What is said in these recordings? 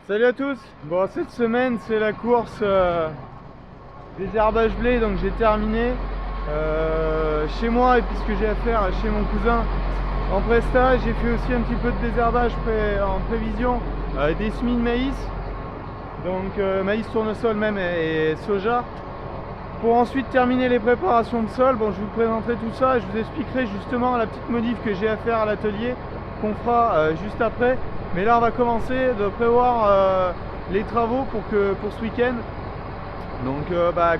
Salut à tous. Bon, cette semaine c'est la course désherbage blé, donc j'ai terminé chez moi, et puis ce que j'ai à faire chez mon cousin en Presta. J'ai fait aussi un petit peu de désherbage en prévision des semis de maïs, donc maïs tournesol même et soja, pour ensuite terminer les préparations de sol. Bon, je vous présenterai tout ça et je vous expliquerai justement la petite modif que j'ai à faire à l'atelier, qu'on fera juste après. Mais là on va commencer de prévoir les travaux pour ce week-end. Donc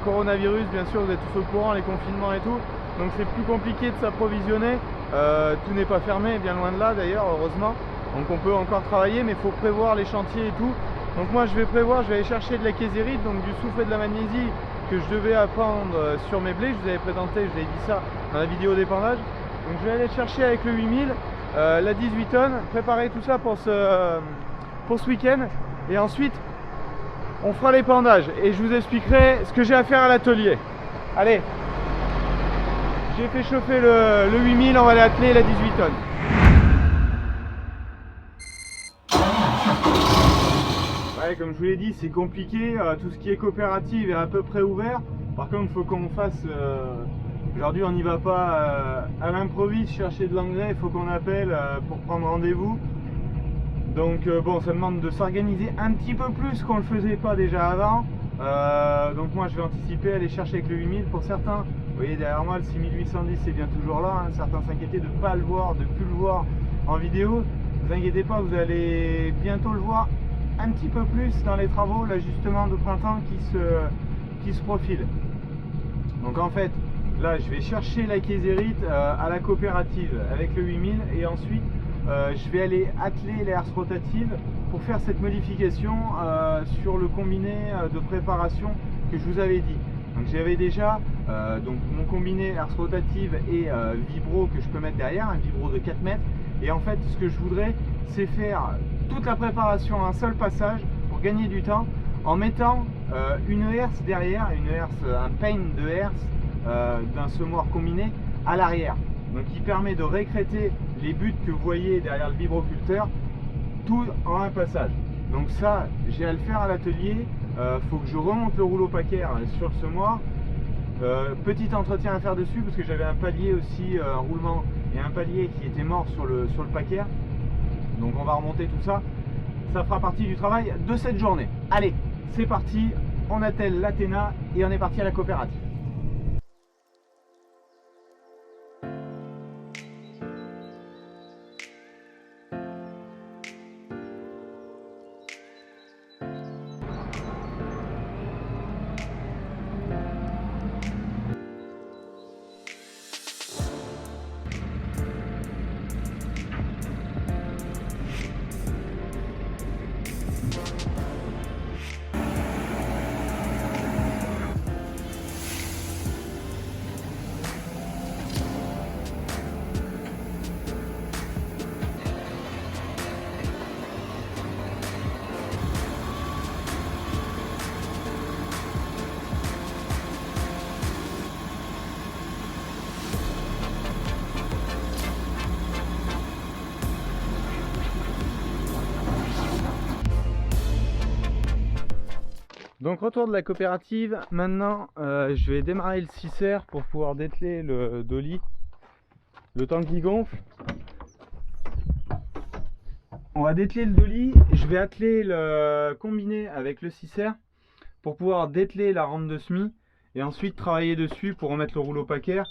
coronavirus, bien sûr, vous êtes tous au courant, les confinements et tout, donc c'est plus compliqué de s'approvisionner. Tout n'est pas fermé, bien loin de là d'ailleurs, heureusement. Donc on peut encore travailler, mais il faut prévoir les chantiers et tout. Donc moi je vais aller chercher de la késérite, donc du soufre et de la magnésie que je devais apprendre sur mes blés. Je vous avais présenté, je vous avais dit ça dans la vidéo d'épandage. Donc je vais aller chercher avec le 8000 la 18 tonnes, préparer tout ça pour ce week-end, et ensuite on fera l'épandage et je vous expliquerai ce que j'ai à faire à l'atelier. Allez, j'ai fait chauffer le 8000, on va aller atteler la 18 tonnes. Ouais, comme je vous l'ai dit, c'est compliqué, tout ce qui est coopérative est à peu près ouvert. Par contre, il faut qu'on fasse... Aujourd'hui on n'y va pas à l'improviste chercher de l'engrais, il faut qu'on appelle pour prendre rendez-vous. Donc bon, ça demande de s'organiser un petit peu plus qu'on ne le faisait pas déjà avant. Donc moi je vais anticiper, aller chercher avec le 8000. Pour certains, vous voyez derrière moi le 6810 c'est bien toujours là, hein. Certains s'inquiétaient de ne pas le voir, de ne plus le voir en vidéo. Ne vous inquiétez pas, vous allez bientôt le voir un petit peu plus dans les travaux, l'ajustement de printemps qui se profile. Donc en fait, là je vais chercher la késérite à la coopérative avec le 8000, et ensuite je vais aller atteler les herses rotatives pour faire cette modification sur le combiné de préparation que je vous avais dit. Donc j'avais déjà donc mon combiné herses rotatives et vibro que je peux mettre derrière, un vibro de 4 mètres. Et en fait ce que je voudrais, c'est faire toute la préparation à un seul passage pour gagner du temps, en mettant une herse derrière, un pein de herse d'un semoir combiné à l'arrière, donc qui permet de récréter les buts que vous voyez derrière le vibroculteur, tout en un passage. Donc ça, j'ai à le faire à l'atelier. Faut que je remonte le rouleau paquet sur le semoir. Petit entretien à faire dessus parce que j'avais un palier aussi, un roulement et un palier qui était mort sur le paquet. Donc on va remonter tout ça. Ça fera partie du travail de cette journée. Allez, c'est parti, on attelle l'Athéna et on est parti à la coopérative. Donc retour de la coopérative, maintenant je vais démarrer le 6R pour pouvoir dételer le dolly, le temps qu'il gonfle. On va dételer le dolly, je vais atteler le combiné avec le 6R pour pouvoir dételer la rampe de semis et ensuite travailler dessus pour remettre le rouleau paquet,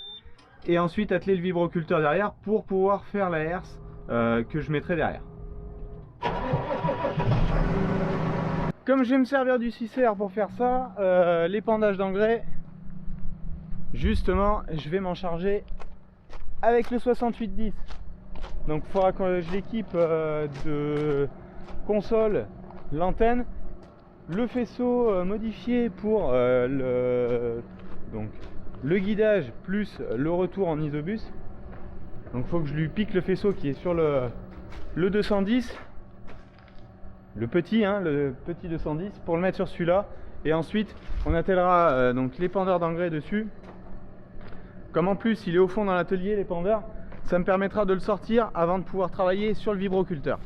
et ensuite atteler le vibroculteur derrière pour pouvoir faire la herse que je mettrai derrière. Comme je vais me servir du 6R pour faire ça, l'épandage d'engrais, justement, je vais m'en charger avec le 6810. Donc il faudra que je l'équipe de console, l'antenne, le faisceau modifié pour le guidage plus le retour en isobus. Donc il faut que je lui pique le faisceau qui est sur le 210. Le petit 210 pour le mettre sur celui-là, et ensuite on attellera donc l'épandeur d'engrais dessus. Comme en plus il est au fond dans l'atelier, l'épandeur, ça me permettra de le sortir avant de pouvoir travailler sur le vibroculteur.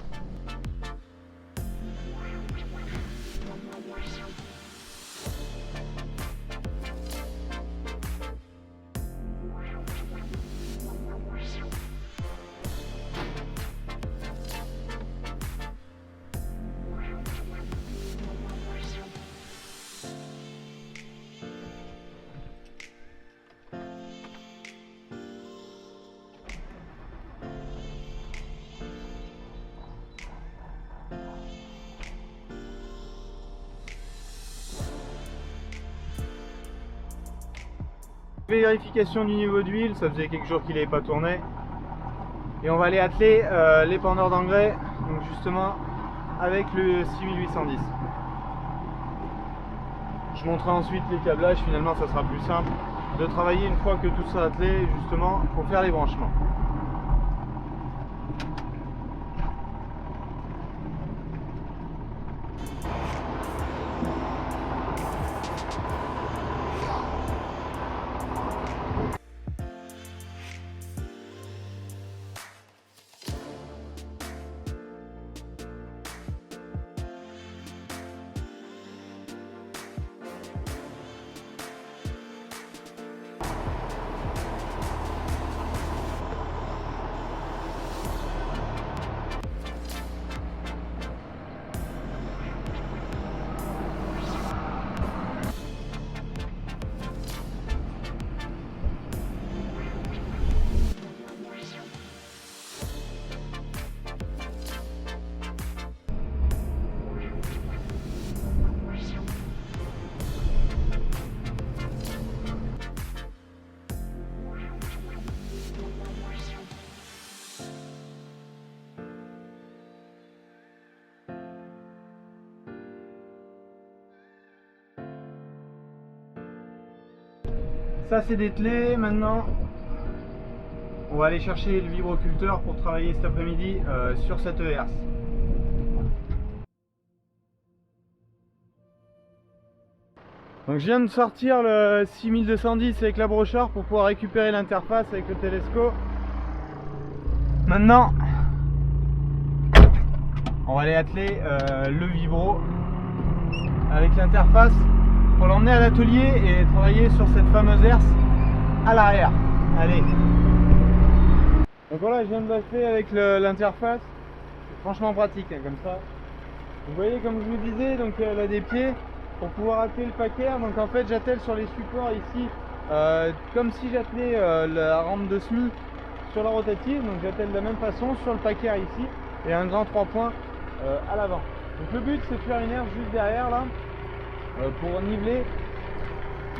Vérification du niveau d'huile, ça faisait quelques jours qu'il n'avait pas tourné. Et on va aller atteler l'épandeur d'engrais, donc justement avec le 6810. Je montrerai ensuite les câblages, finalement ça sera plus simple de travailler une fois que tout sera attelé, justement pour faire les branchements. Ça c'est dételé. Maintenant on va aller chercher le vibroculteur pour travailler cet après-midi sur cette herse. Donc je viens de sortir le 6210 avec la brocheur pour pouvoir récupérer l'interface avec le télescope. Maintenant on va aller atteler le vibro avec l'interface pour l'emmener à l'atelier et travailler sur cette fameuse herse à l'arrière. Allez. Donc voilà, je viens de lâcher avec l'interface. C'est franchement pratique hein, comme ça. Vous voyez, comme je vous disais, donc elle a des pieds pour pouvoir atteler le paquet. Donc en fait j'attelle sur les supports ici comme si j'attelais la rampe de semi sur la rotative. Donc j'attelle de la même façon sur le paquet ici et un grand 3 points à l'avant. Donc le but c'est de faire une herse juste derrière là pour niveler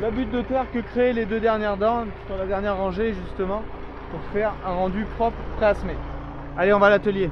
la butte de terre que créent les deux dernières dents sur la dernière rangée justement pour faire un rendu propre prêt à semer. Allez, on va à l'atelier.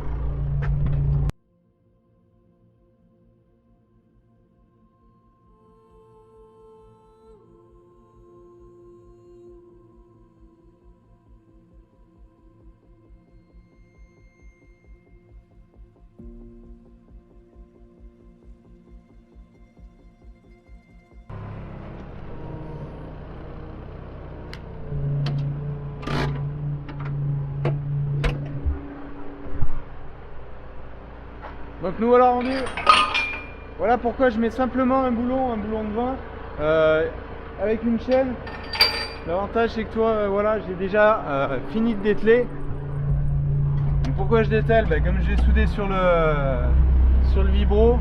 Donc nous voilà rendus. Voilà pourquoi je mets simplement un boulon de vin avec une chaîne. L'avantage c'est que toi voilà, j'ai déjà fini de dételer. Donc pourquoi je dételle? Comme je l'ai soudé sur le vibro,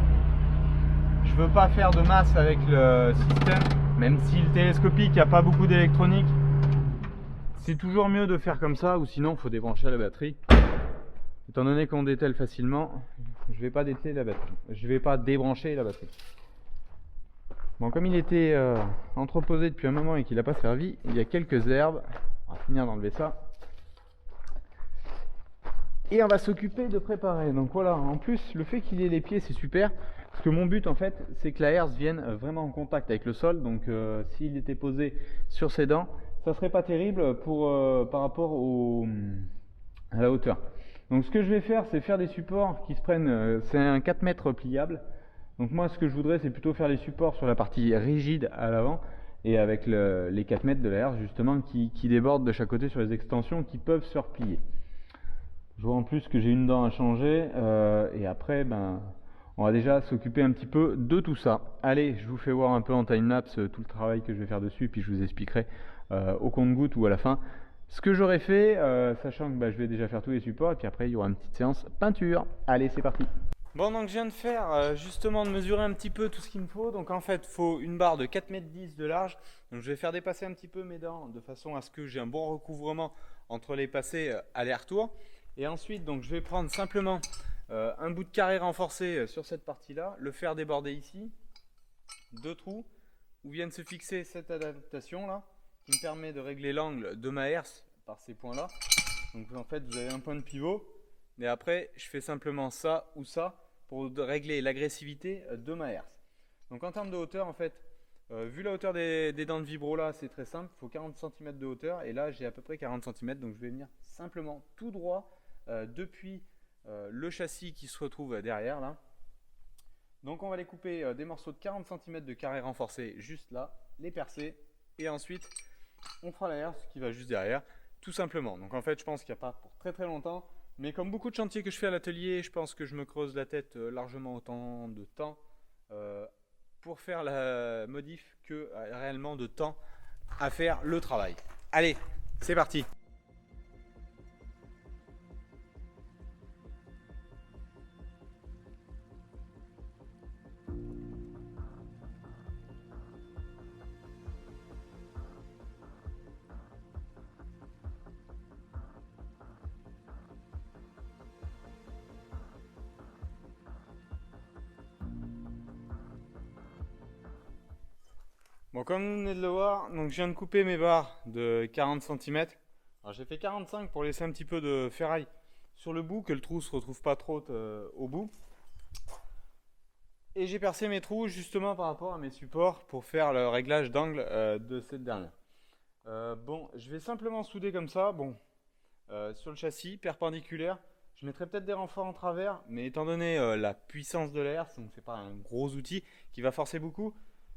je veux pas faire de masse avec le système, même si le télescopique n'a pas beaucoup d'électronique. C'est toujours mieux de faire comme ça, ou sinon il faut débrancher la batterie. Étant donné qu'on dételle facilement, je vais pas dételer la batterie. Je vais pas débrancher la batterie. Bon, comme il était entreposé depuis un moment et qu'il n'a pas servi, il y a quelques herbes. On va finir d'enlever ça. Et on va s'occuper de préparer. Donc voilà, en plus, le fait qu'il ait les pieds, c'est super. Parce que mon but, en fait, c'est que la herse vienne vraiment en contact avec le sol. Donc s'il était posé sur ses dents, ça serait pas terrible par rapport à la hauteur. Donc ce que je vais faire, c'est faire des supports qui se prennent, c'est un 4 mètres pliable. Donc moi ce que je voudrais, c'est plutôt faire les supports sur la partie rigide à l'avant et avec les 4 mètres de la herse justement qui débordent de chaque côté sur les extensions qui peuvent se replier. Je vois en plus que j'ai une dent à changer et après on va déjà s'occuper un petit peu de tout ça. Allez, je vous fais voir un peu en timelapse tout le travail que je vais faire dessus, puis je vous expliquerai au compte-gouttes ou à la fin ce que j'aurais fait, sachant que je vais déjà faire tous les supports et puis après il y aura une petite séance peinture. Allez, c'est parti. Bon, donc je viens de faire justement de mesurer un petit peu tout ce qu'il me faut. Donc en fait il faut une barre de 4,10 m de large. Donc je vais faire dépasser un petit peu mes dents de façon à ce que j'ai un bon recouvrement entre les passés aller-retour. Et ensuite donc je vais prendre simplement un bout de carré renforcé sur cette partie là, le faire déborder ici, 2 trous où viennent se fixer cette adaptation là, qui me permet de régler l'angle de ma herse par ces points là. Donc en fait vous avez un point de pivot et après je fais simplement ça ou ça pour régler l'agressivité de ma herse. Donc en termes de hauteur en fait, vu la hauteur des dents de vibro là, c'est très simple, il faut 40 cm de hauteur et là j'ai à peu près 40 cm, donc je vais venir simplement tout droit depuis le châssis qui se retrouve derrière là. Donc on va les couper des morceaux de 40 cm de carré renforcé juste là, les percer et ensuite on fera la herse qui va juste derrière tout simplement. Donc en fait je pense qu'il n'y a pas pour très très longtemps, mais comme beaucoup de chantiers que je fais à l'atelier, je pense que je me creuse la tête largement autant de temps pour faire la modif que réellement de temps à faire le travail. Allez, c'est parti! Bon, comme vous venez de le voir, donc je viens de couper mes barres de 40 cm. Alors j'ai fait 45 pour laisser un petit peu de ferraille sur le bout, que le trou ne se retrouve pas trop au bout. Et j'ai percé mes trous justement par rapport à mes supports pour faire le réglage d'angle de cette dernière. Bon, je vais simplement souder comme ça, bon, sur le châssis, perpendiculaire. Je mettrai peut-être des renforts en travers, mais étant donné la puissance de la herse, donc c'est pas un gros outil qui va forcer beaucoup.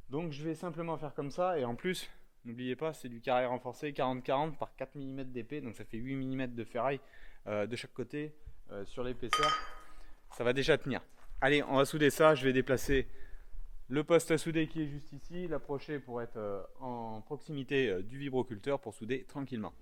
Donc je vais simplement faire comme ça, et en plus, n'oubliez pas, c'est du carré renforcé 40-40 par 4 mm d'épée, donc ça fait 8 mm de ferraille de chaque côté sur l'épaisseur. Ça va déjà tenir. Allez, on va souder ça, je vais déplacer le poste à souder qui est juste ici, l'approcher pour être en proximité du vibroculteur pour souder tranquillement.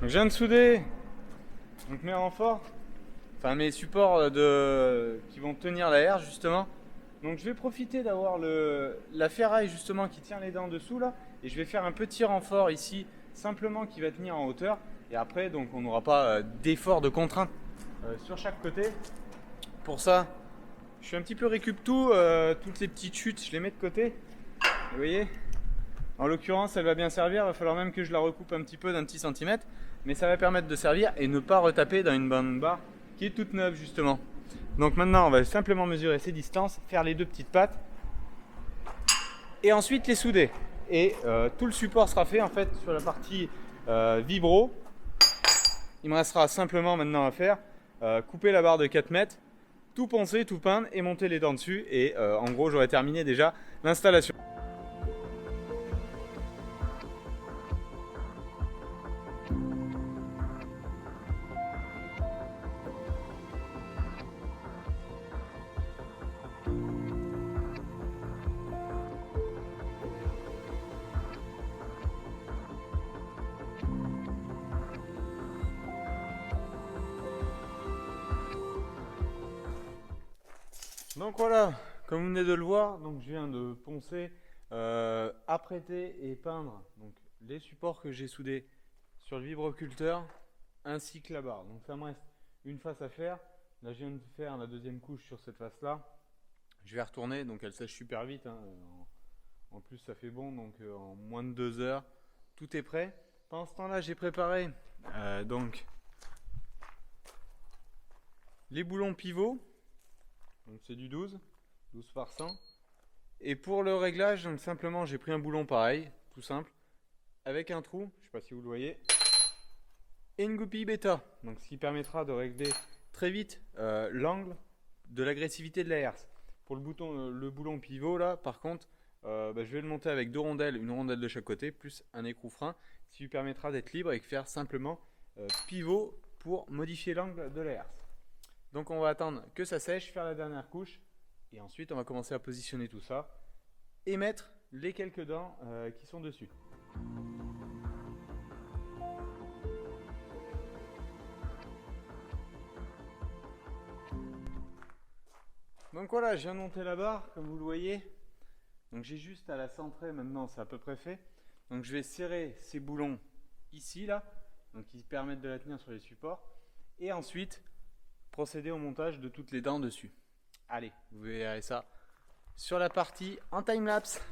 Donc je viens de souder donc mes renforts, enfin mes supports qui vont tenir la herse justement. Donc je vais profiter d'avoir la ferraille justement qui tient les dents dessous là, et je vais faire un petit renfort ici simplement qui va tenir en hauteur, et après donc on n'aura pas d'effort de contrainte sur chaque côté. Pour ça je fais un petit peu récup tout, toutes ces petites chutes je les mets de côté, vous voyez. En l'occurrence, elle va bien servir, il va falloir même que je la recoupe un petit peu d'un petit centimètre, mais ça va permettre de servir et ne pas retaper dans une bande barre qui est toute neuve justement. Donc maintenant, on va simplement mesurer ces distances, faire les deux petites pattes et ensuite les souder. Et tout le support sera fait en fait sur la partie vibro. Il me restera simplement maintenant à faire couper la barre de 4 mètres, tout poncer, tout peindre et monter les dents dessus. Et en gros, j'aurai terminé déjà l'installation. Donc voilà, comme vous venez de le voir, donc je viens de poncer, apprêter et peindre donc, les supports que j'ai soudés sur le vibroculteur ainsi que la barre. Donc ça me reste une face à faire. Là je viens de faire la deuxième couche sur cette face là. Je vais retourner, donc elle sèche super vite, hein. En plus ça fait bon, donc en moins de 2 heures tout est prêt. Pendant ce temps là j'ai préparé donc les boulons pivots. Donc c'est du 12 par 100. Et pour le réglage, donc simplement j'ai pris un boulon pareil, tout simple, avec un trou, je ne sais pas si vous le voyez, et une goupille bêta. Donc ce qui permettra de régler très vite l'angle de l'agressivité de la herse. Pour le boulon pivot là, par contre, je vais le monter avec deux rondelles, une rondelle de chaque côté, plus un écrou frein, ce qui lui permettra d'être libre et de faire simplement pivot pour modifier l'angle de la herse. Donc on va attendre que ça sèche, faire la dernière couche et ensuite on va commencer à positionner tout ça et mettre les quelques dents qui sont dessus. Donc voilà, je viens de monter la barre comme vous le voyez. Donc j'ai juste à la centrer maintenant, c'est à peu près fait. Donc je vais serrer ces boulons ici là. donc qui permettent de la tenir sur les supports. Et ensuite, procéder au montage de toutes les dents dessus. Allez, vous verrez ça sur la partie en time-lapse.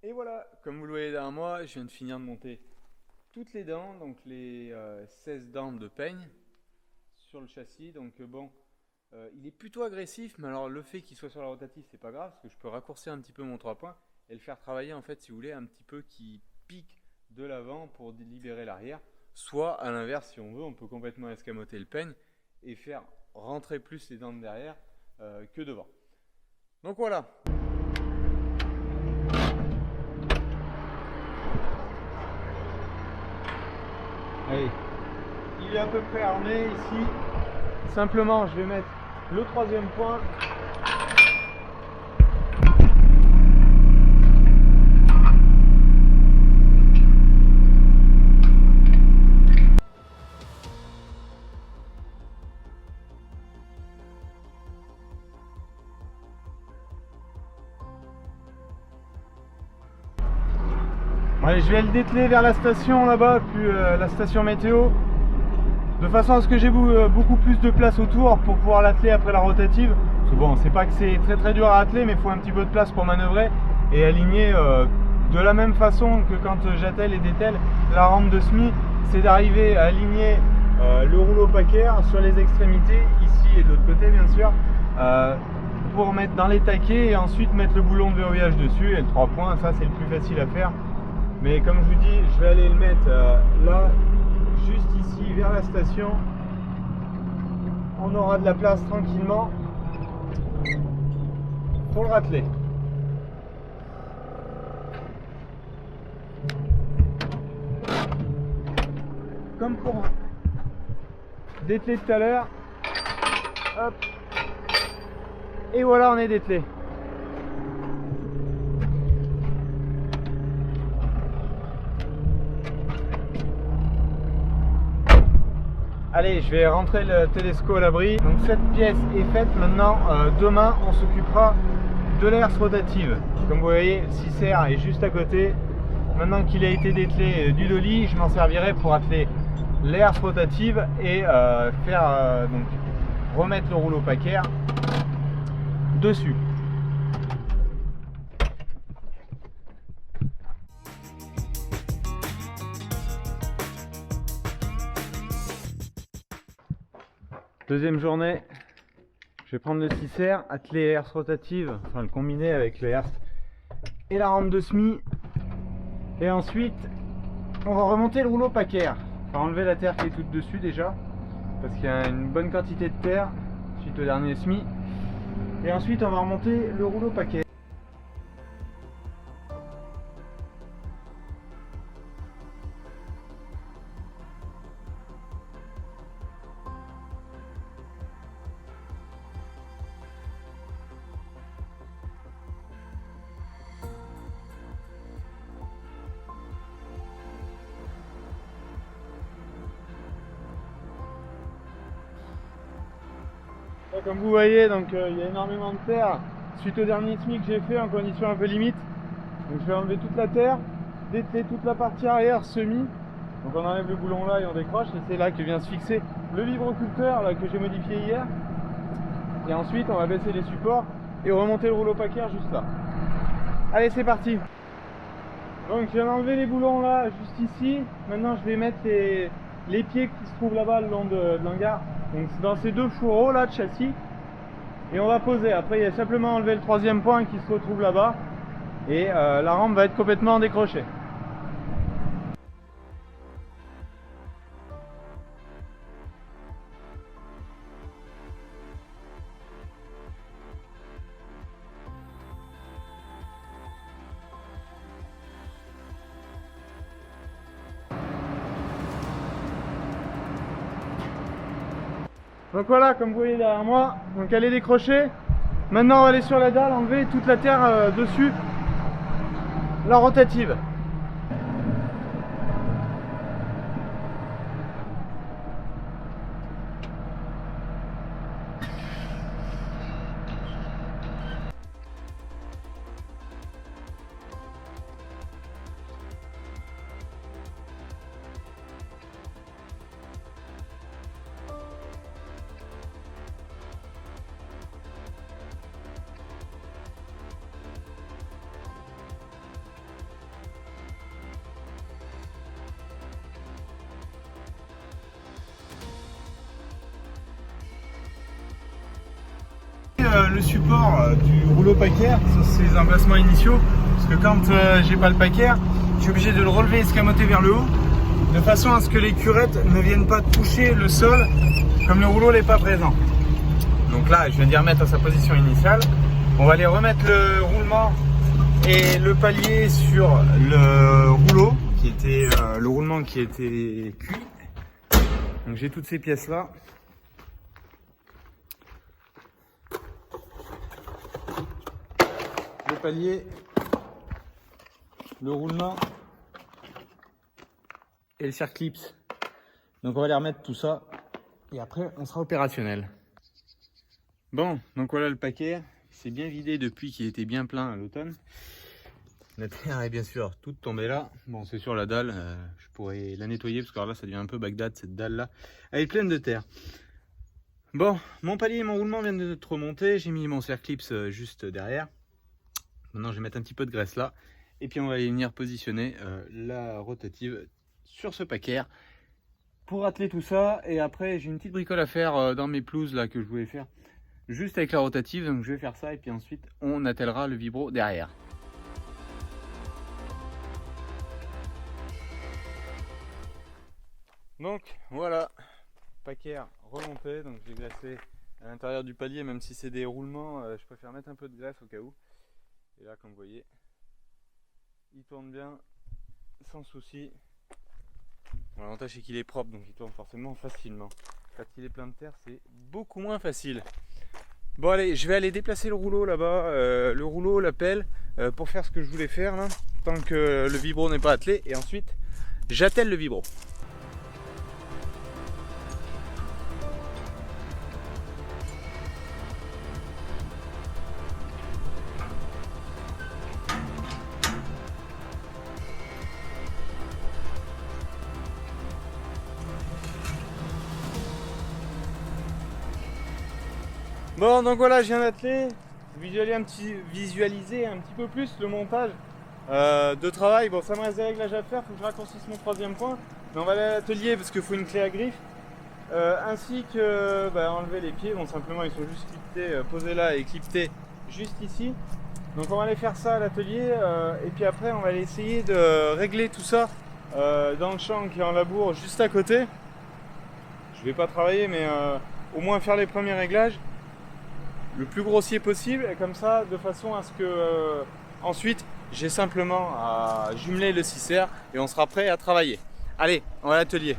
Et voilà, comme vous le voyez derrière moi, je viens de finir de monter toutes les dents, donc les 16 dents de peigne sur le châssis. Donc bon, il est plutôt agressif, mais alors le fait qu'il soit sur la rotative, c'est pas grave, parce que je peux raccourcir un petit peu mon 3 points et le faire travailler en fait, si vous voulez, un petit peu qui pique de l'avant pour libérer l'arrière. Soit à l'inverse, si on veut, on peut complètement escamoter le peigne et faire rentrer plus les dents de derrière que devant. Donc voilà. Allez, il est à peu près armé ici. Simplement, je vais mettre le 3e point. Allez, je vais le dételer vers la station là-bas, puis la station météo, de façon à ce que j'ai beaucoup plus de place autour pour pouvoir l'atteler après la rotative. Parce que bon, c'est pas que c'est très dur à atteler, mais il faut un petit peu de place pour manœuvrer et aligner de la même façon que quand j'attelle et dételle la rampe de semi, c'est d'arriver à aligner le rouleau packer sur les extrémités, ici et de l'autre côté bien sûr, pour mettre dans les taquets et ensuite mettre le boulon de verrouillage dessus. Et le 3 points, ça c'est le plus facile à faire. Mais comme je vous dis, je vais aller le mettre là, juste ici, vers la station. On aura de la place tranquillement pour le rateler. Comme pour dételer tout à l'heure. Hop. Et voilà, on est dételé. Allez, je vais rentrer le télescope à l'abri. Donc cette pièce est faite. Maintenant, demain, on s'occupera de l'herse rotative. Comme vous voyez, le 6R est juste à côté. Maintenant qu'il a été dételé du dolly, je m'en servirai pour atteler l'herse rotative et faire donc remettre le rouleau packer dessus. Deuxième journée, je vais prendre le 6R, atteler herse rotative, enfin le combiner avec le herse et la rampe de semi. Et ensuite, on va remonter le rouleau packer. Enfin enlever la terre qui est toute dessus déjà, parce qu'il y a une bonne quantité de terre suite au dernier semi. Et ensuite, on va remonter le rouleau packer. Comme vous voyez, donc il y a énormément de terre suite au dernier semi que j'ai fait en condition un peu limite. Donc je vais enlever toute la terre, dételer toute la partie arrière semi. Donc on enlève le boulon là et on décroche, et c'est là que vient se fixer le vibroculteur là, que j'ai modifié hier. Et ensuite on va baisser les supports et remonter le rouleau packer juste là. Allez, c'est parti. Donc je viens d'enlever les boulons là juste ici. Maintenant je vais mettre les pieds qui se trouvent là-bas le long de l'hangar. Donc c'est dans ces deux fourreaux là de châssis. Et on va poser. Après il y a simplement enlever le 3e point qui se retrouve là-bas. Et la rampe va être complètement décrochée. Donc voilà, comme vous voyez derrière moi, donc elle est décrochée. Maintenant on va aller sur la dalle, enlever toute la terre dessus, la rotative. le support du rouleau paquet sur ses emplacements initiaux, parce que quand j'ai pas le paquet, je suis obligé de le relever escamoté vers le haut, de façon à ce que les curettes ne viennent pas toucher le sol comme le rouleau n'est pas présent. Donc là, je viens d'y remettre à sa position initiale. On va aller remettre le roulement et le palier sur le rouleau qui était le roulement qui était cuit. Donc j'ai toutes ces pièces là. Le palier, le roulement et le circlips. Donc on va aller remettre tout ça et après on sera opérationnel. Bon, donc voilà le paquet. C'est bien vidé depuis qu'il était bien plein à l'automne. La terre est bien sûr toute tombée là. Bon, c'est sur la dalle, je pourrais la nettoyer parce que là ça devient un peu Bagdad cette dalle là. Elle est pleine de terre. Bon, mon palier et mon roulement viennent d'être remontés. J'ai mis mon circlips juste derrière. Maintenant je vais mettre un petit peu de graisse là. Et puis on va aller venir positionner la rotative sur ce paquet pour atteler tout ça. Et après j'ai une petite bricole à faire dans mes pelouses là que je voulais faire juste avec la rotative. Donc je vais faire ça et puis ensuite on attellera le vibro derrière. Donc voilà, paquet remonté, donc j'ai graissé à l'intérieur du palier, même si c'est des roulements, je préfère mettre un peu de graisse au cas où. Et là comme vous voyez, il tourne bien, sans souci. Bon, l'avantage c'est qu'il est propre, donc il tourne forcément facilement. Quand il est plein de terre, c'est beaucoup moins facile. Bon allez, je vais aller déplacer le rouleau là-bas, le rouleau, la pelle, pour faire ce que je voulais faire là, tant que le vibro n'est pas attelé, et ensuite j'attelle le vibro. Bon, donc voilà, je viens d'atteler, visualiser un petit peu plus le montage de travail. Bon, ça me reste des réglages à faire, il faut que je raccourcisse mon troisième point. Mais on va aller à l'atelier parce qu'il faut une clé à griffe. Ainsi que enlever les pieds. Bon, simplement, ils sont juste cliptés, posés là et cliptés juste ici. Donc on va aller faire ça à l'atelier. Et puis après, on va aller essayer de régler tout ça dans le champ qui est en labour juste à côté. Je vais pas travailler, mais au moins faire les premiers réglages le plus grossier possible, et comme ça de façon à ce que ensuite j'ai simplement à jumeler le 6R et on sera prêt à travailler. Allez, on va à l'atelier.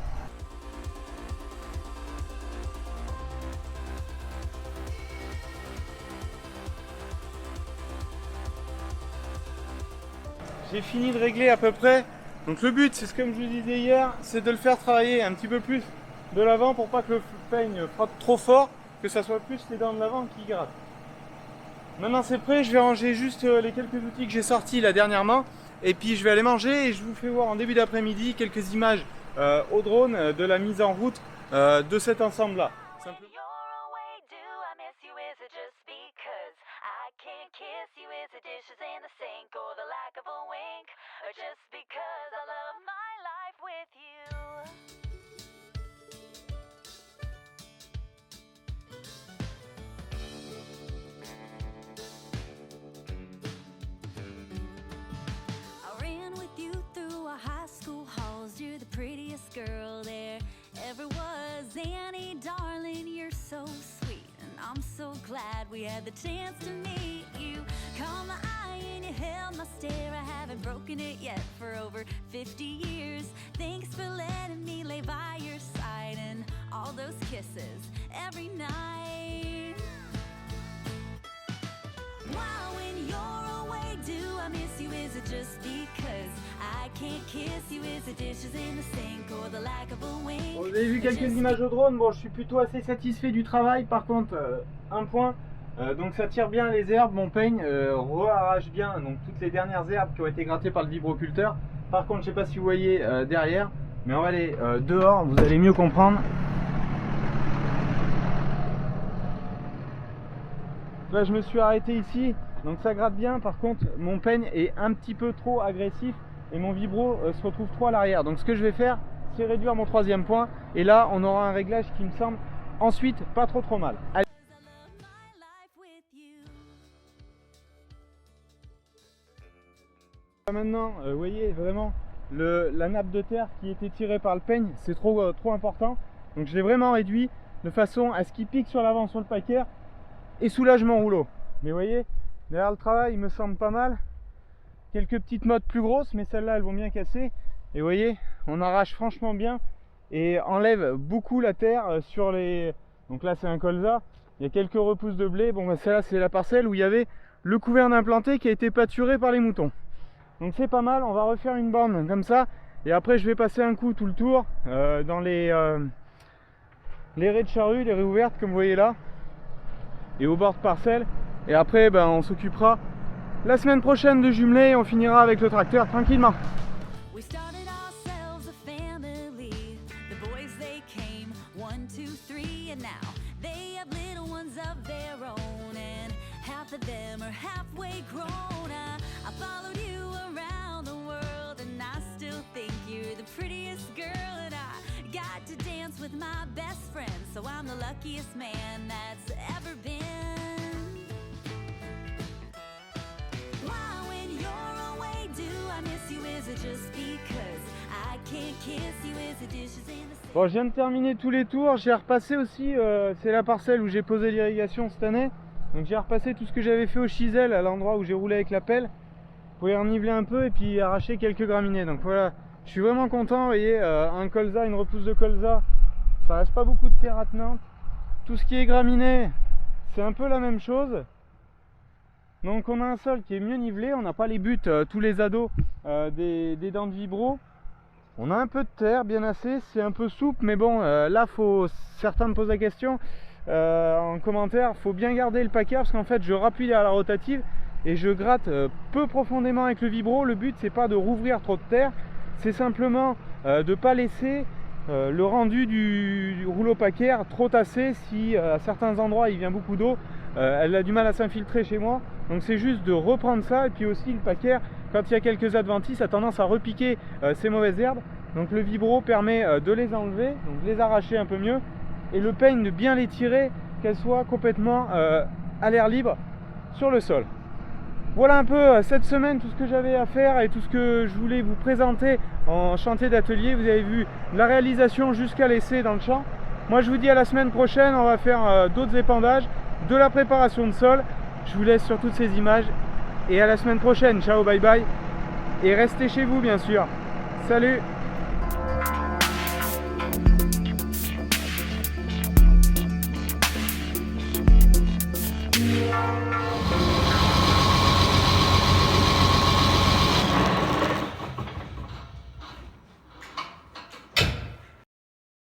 J'ai fini de régler à peu près. Donc le but, c'est comme je le disais hier, c'est de le faire travailler un petit peu plus de l'avant pour pas que le peigne frotte trop fort, que ça soit plus les dents de l'avant qui grattent. Maintenant c'est prêt, je vais ranger juste les quelques outils que j'ai sortis là dernièrement, et puis je vais aller manger et je vous fais voir en début d'après-midi quelques images au drone de la mise en route de cet ensemble là. You're the prettiest girl there ever was. Annie, darling, you're so sweet, and I'm so glad we had the chance to meet you. Caught my eye and you held my stare. I haven't broken it yet for over 50 years. Thanks for letting me lay by your side, and all those kisses every night. Wow, when you're away, do I miss you? Is it just because I can't kiss you? Is the dishes in the sink or the lack of a wink? Bon, vous avez vu quelques images au drone. Bon, je suis plutôt assez satisfait du travail. Par contre, un point, donc ça tire bien les herbes. Mon peigne re-arrache bien donc toutes les dernières herbes qui ont été grattées par le vibroculteur. Par contre, je sais pas si vous voyez derrière, mais on va aller dehors, vous allez mieux comprendre. Là, je me suis arrêté ici, donc ça gratte bien. Par contre, mon peigne est un petit peu trop agressif et mon vibro se retrouve trop à l'arrière. Donc ce que je vais faire, c'est réduire mon troisième point, et là on aura un réglage qui me semble ensuite pas trop mal. Allez. maintenant, vous voyez vraiment la nappe de terre qui était tirée par le peigne, c'est trop important. Donc je l'ai vraiment réduit de façon à ce qu'il pique sur l'avant sur le packer et soulage mon rouleau. Mais vous voyez, derrière le travail il me semble pas mal. Quelques petites mottes plus grosses, mais celles-là elles vont bien casser. Et vous voyez, on arrache franchement bien et enlève beaucoup la terre sur les... Donc là c'est un colza, il y a quelques repousses de blé. Bon bah celle-là c'est la parcelle où il y avait le couvert d'implanté qui a été pâturé par les moutons. Donc c'est pas mal, on va refaire une borne comme ça. Et après je vais passer un coup tout le tour dans les raies de charrue, les raies ouvertes comme vous voyez là. Et au bord de parcelle. Et après ben, on s'occupera la semaine prochaine de jumeler et on finira avec le tracteur tranquillement. Them are halfway grown. I followed you around the world, and I still think you're the prettiest girl. And I got to dance with my best friend, so I'm the luckiest man that's ever been. Why, when you're away, do I miss you? Is it just because I can't kiss you? Is the dishes in the sink? Bon, je viens de terminer tous les tours. J'ai repassé aussi, c'est la parcelle où j'ai posé l'irrigation cette année. Donc j'ai repassé tout ce que j'avais fait au chisel à l'endroit où j'ai roulé avec la pelle pour y reniveler un peu et puis arracher quelques graminées. Donc voilà, je suis vraiment content. Vous voyez, un colza, une repousse de colza, ça reste pas beaucoup de terre attenante. Tout ce qui est graminé, c'est un peu la même chose. Donc on a un sol qui est mieux nivelé, on n'a pas les buttes, tous les ados des dents de vibro. On a un peu de terre, bien assez, c'est un peu souple, mais bon, là certains me posent la question. En commentaire, faut bien garder le packer parce qu'en fait je rappuie à la rotative et je gratte peu profondément avec le vibro. Le but c'est pas de rouvrir trop de terre, c'est simplement de pas laisser le rendu du rouleau packer trop tassé. Si à certains endroits il vient beaucoup d'eau, elle a du mal à s'infiltrer chez moi, donc c'est juste de reprendre ça. Et puis aussi le packer, quand il y a quelques adventices, a tendance à repiquer ces mauvaises herbes, donc le vibro permet de les enlever, donc de les arracher un peu mieux. Et le peigne de bien les tirer, qu'elles soient complètement à l'air libre sur le sol. Voilà un peu cette semaine tout ce que j'avais à faire et tout ce que je voulais vous présenter en chantier d'atelier. Vous avez vu la réalisation jusqu'à l'essai dans le champ. Moi je vous dis à la semaine prochaine, on va faire d'autres épandages, de la préparation de sol. Je vous laisse sur toutes ces images et à la semaine prochaine. Ciao, bye bye et restez chez vous bien sûr. Salut!